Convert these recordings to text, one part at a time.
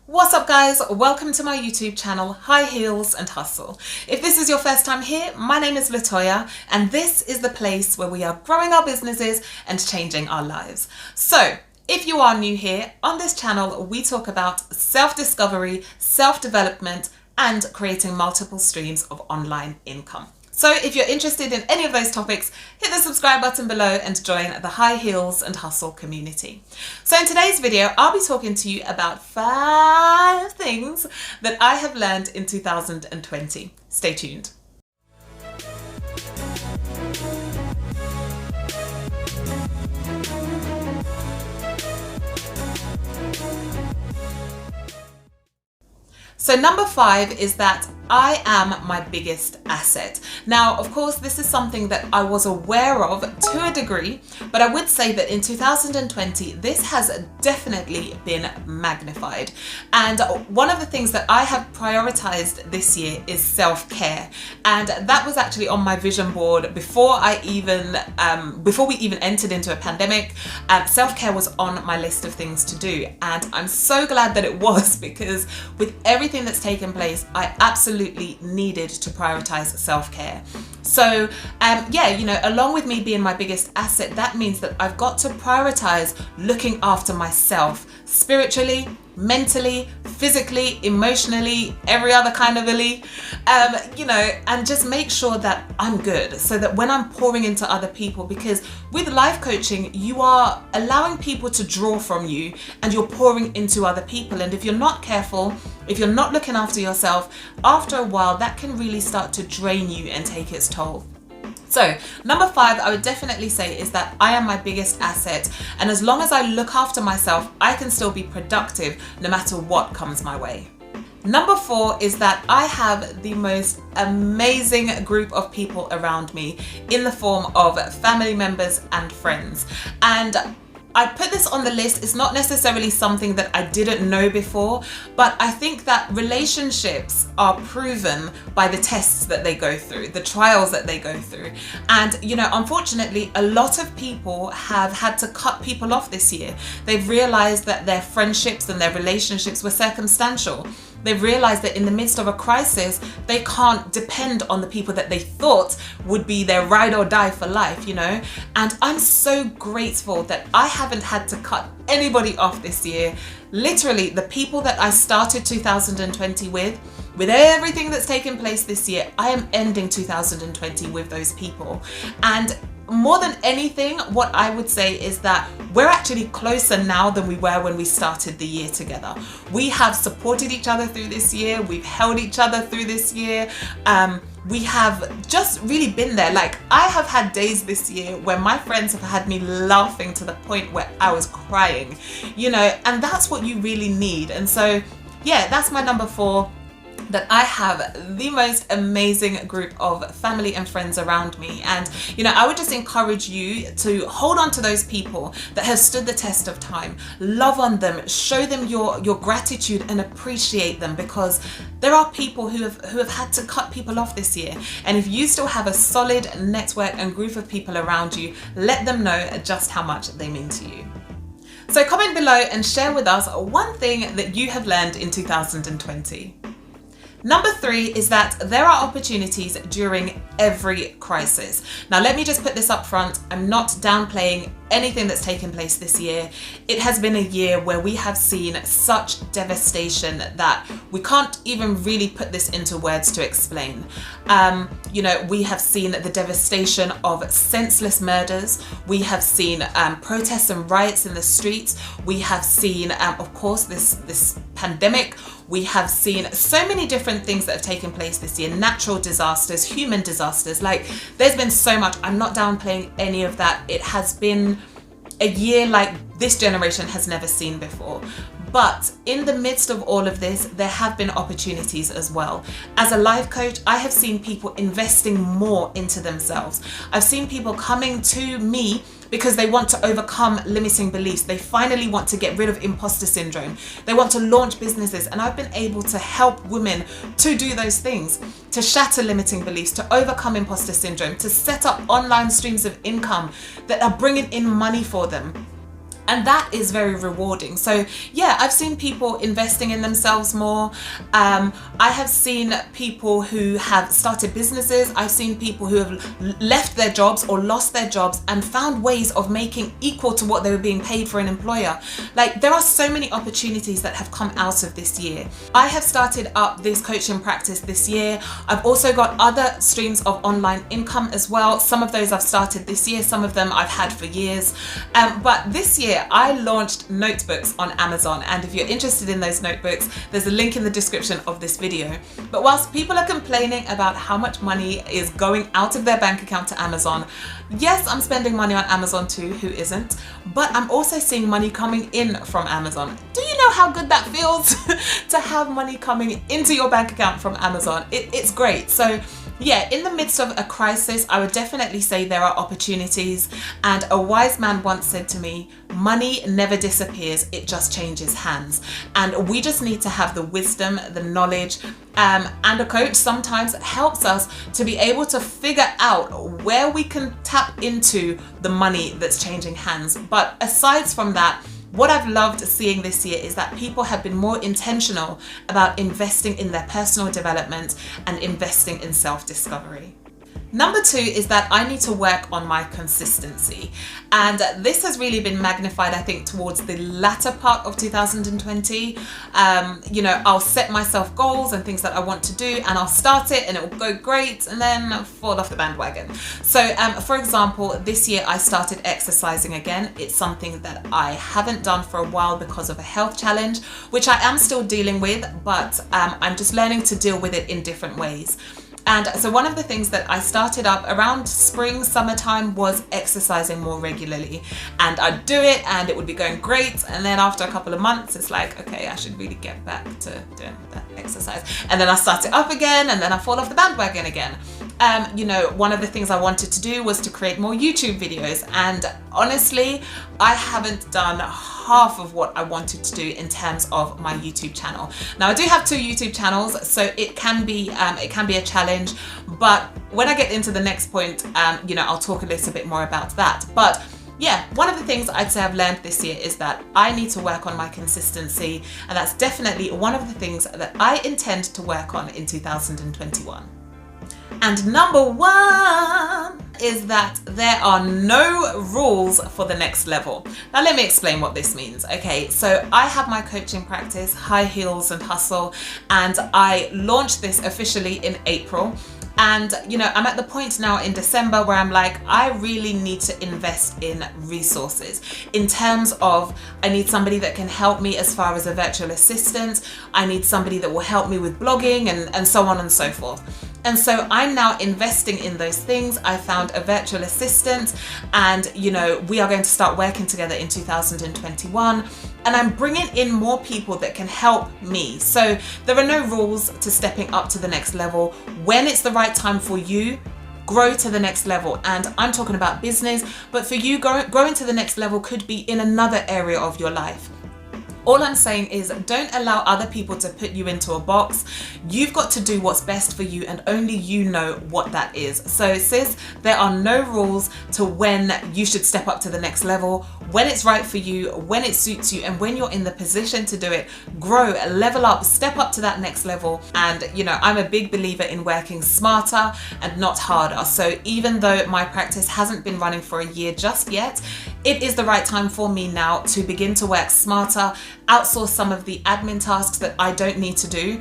What's up guys, welcome to my YouTube channel, High Heels and Hustle. If this is your first time here, my name is Latoya and this is the place where we are growing our businesses and changing our lives. So if you are new here, on this channel we talk about self-discovery, self-development and creating multiple streams of online income. So if you're interested in any of those topics, hit the subscribe button below and join the High Heels and Hustle community. So in today's video, I'll be talking to you about 5 things that I have learned in 2020. Stay tuned. So number 5 is that I am my biggest asset. Now, of course, this is something that I was aware of to a degree, but I would say that in 2020, this has definitely been magnified. And one of the things that I have prioritized this year is self-care. And that was actually on my vision board before we even entered into a pandemic. Self-care was on my list of things to do. And I'm so glad that it was, because with everything that's taken place, I absolutely needed to prioritize self-care. So along with me being my biggest asset, that means that I've got to prioritize looking after myself spiritually, mentally, physically, emotionally, every other kind of and just make sure that I'm good, so that when I'm pouring into other people, because with life coaching, you are allowing people to draw from you and you're pouring into other people. And if you're not careful, if you're not looking after yourself, after a while, that can really start to drain you and take its toll. So number 5, I would definitely say, is that I am my biggest asset. And as long as I look after myself, I can still be productive no matter what comes my way. Number 4 is that I have the most amazing group of people around me in the form of family members and friends. And I put this on the list. It's not necessarily something that I didn't know before, but I think that relationships are proven by the tests that they go through, the trials that they go through. And, unfortunately, a lot of people have had to cut people off this year. They've realized that their friendships and their relationships were circumstantial. They've realized that in the midst of a crisis, they can't depend on the people that they thought would be their ride or die for life, And I'm so grateful that I haven't had to cut anybody off this year. Literally, the people that I started 2020 with everything that's taken place this year, I am ending 2020 with those people. And more than anything, what I would say is that we're actually closer now than we were when we started the year together. We have supported each other through this year. We've held each other through this year. We have just really been there. Like, I have had days this year where my friends have had me laughing to the point where I was crying, and that's what you really need. And so, yeah, that's my number 4. That I have the most amazing group of family and friends around me. And, I would just encourage you to hold on to those people that have stood the test of time. Love on them, show them your gratitude and appreciate them, because there are people who have had to cut people off this year. And if you still have a solid network and group of people around you, let them know just how much they mean to you. So comment below and share with us one thing that you have learned in 2020. Number 3 is that there are opportunities during every crisis. Now, let me just put this up front. I'm not downplaying anything that's taken place this year. It has been a year where we have seen such devastation that we can't even really put this into words to explain. We have seen the devastation of senseless murders. We have seen protests and riots in the streets. We have seen, of course, this pandemic. We have seen so many different things that have taken place this year, natural disasters, human disasters. Like, there's been so much. I'm not downplaying any of that. It has been a year like this generation has never seen before. But in the midst of all of this, there have been opportunities as well. As a life coach, I have seen people investing more into themselves. I've seen people coming to me because they want to overcome limiting beliefs. They finally want to get rid of imposter syndrome. They want to launch businesses, and I've been able to help women to do those things, to shatter limiting beliefs, to overcome imposter syndrome, to set up online streams of income that are bringing in money for them. And that is very rewarding. So yeah, I've seen people investing in themselves more. I have seen people who have started businesses. I've seen people who have left their jobs or lost their jobs and found ways of making equal to what they were being paid for an employer. Like, there are so many opportunities that have come out of this year. I have started up this coaching practice this year. I've also got other streams of online income as well. Some of those I've started this year, some of them I've had for years. But this year I launched notebooks on Amazon, and if you're interested in those notebooks, there's a link in the description of this video. But whilst people are complaining about how much money is going out of their bank account to Amazon, yes, I'm spending money on Amazon too, who isn't? But I'm also seeing money coming in from Amazon. Do you know how good that feels to have money coming into your bank account from Amazon? It's great. So yeah, in the midst of a crisis, I would definitely say there are opportunities. And a wise man once said to me, money never disappears, it just changes hands. And we just need to have the wisdom, the knowledge, and a coach sometimes helps us to be able to figure out where we can tap into the money that's changing hands. But aside from that, what I've loved seeing this year is that people have been more intentional about investing in their personal development and investing in self-discovery. Number 2 is that I need to work on my consistency. And this has really been magnified, I think, towards the latter part of 2020. You know, I'll set myself goals and things that I want to do, and I'll start it and it will go great and then fall off the bandwagon. So for example, this year I started exercising again. It's something that I haven't done for a while because of a health challenge, which I am still dealing with, but I'm just learning to deal with it in different ways. And so one of the things that I started up around spring, summertime was exercising more regularly. And I'd do it and it would be going great. And then after a couple of months, it's like, okay, I should really get back to doing that exercise. And then I start it up again and then I fall off the bandwagon again. You know, one of the things I wanted to do was to create more YouTube videos. And honestly, I haven't done half of what I wanted to do in terms of my YouTube channel. Now I do have 2 YouTube channels, so it can be a challenge, but when I get into the next point, you know, I'll talk a little bit more about that. But yeah, one of the things I'd say I've learned this year is that I need to work on my consistency, and that's definitely one of the things that I intend to work on in 2021. And number 1 is that there are no rules for the next level. Now let me explain what this means. Okay, so I have my coaching practice, High Heels and Hustle, and I launched this officially in April. And you know, I'm at the point now in December where I'm like, I really need to invest in resources in terms of, I need somebody that can help me as far as a virtual assistant. I need somebody that will help me with blogging and so on and so forth. And so I'm now investing in those things. I found a virtual assistant, and you know, we are going to start working together in 2021. And I'm bringing in more people that can help me. So there are no rules to stepping up to the next level. When it's the right time for you, grow to the next level. And I'm talking about business, but for you, growing to the next level could be in another area of your life. All I'm saying is, don't allow other people to put you into a box. You've got to do what's best for you, and only you know what that is. So sis, there are no rules to when you should step up to the next level. When it's right for you, when it suits you, and when you're in the position to do it, grow, level up, step up to that next level. And you know, I'm a big believer in working smarter and not harder. So even though my practice hasn't been running for a year just yet, it is the right time for me now to begin to work smarter, outsource some of the admin tasks that I don't need to do,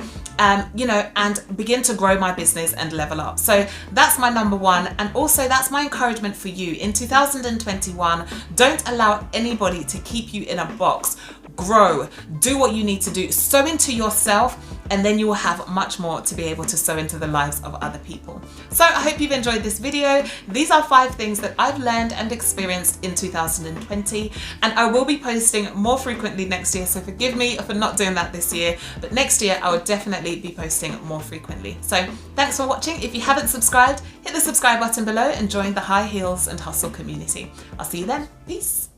you know, and begin to grow my business and level up. So that's my number 1. And also that's my encouragement for you in 2021. Don't allow anybody to keep you in a box. Grow, do what you need to do, sow into yourself, and then you will have much more to be able to sow into the lives of other people. So I hope you've enjoyed this video. These are 5 things that I've learned and experienced in 2020, and I will be posting more frequently next year, so forgive me for not doing that this year, but next year I will definitely be posting more frequently. So thanks for watching. If you haven't subscribed, hit the subscribe button below and join the High Heels and Hustle community. I'll see you then. Peace.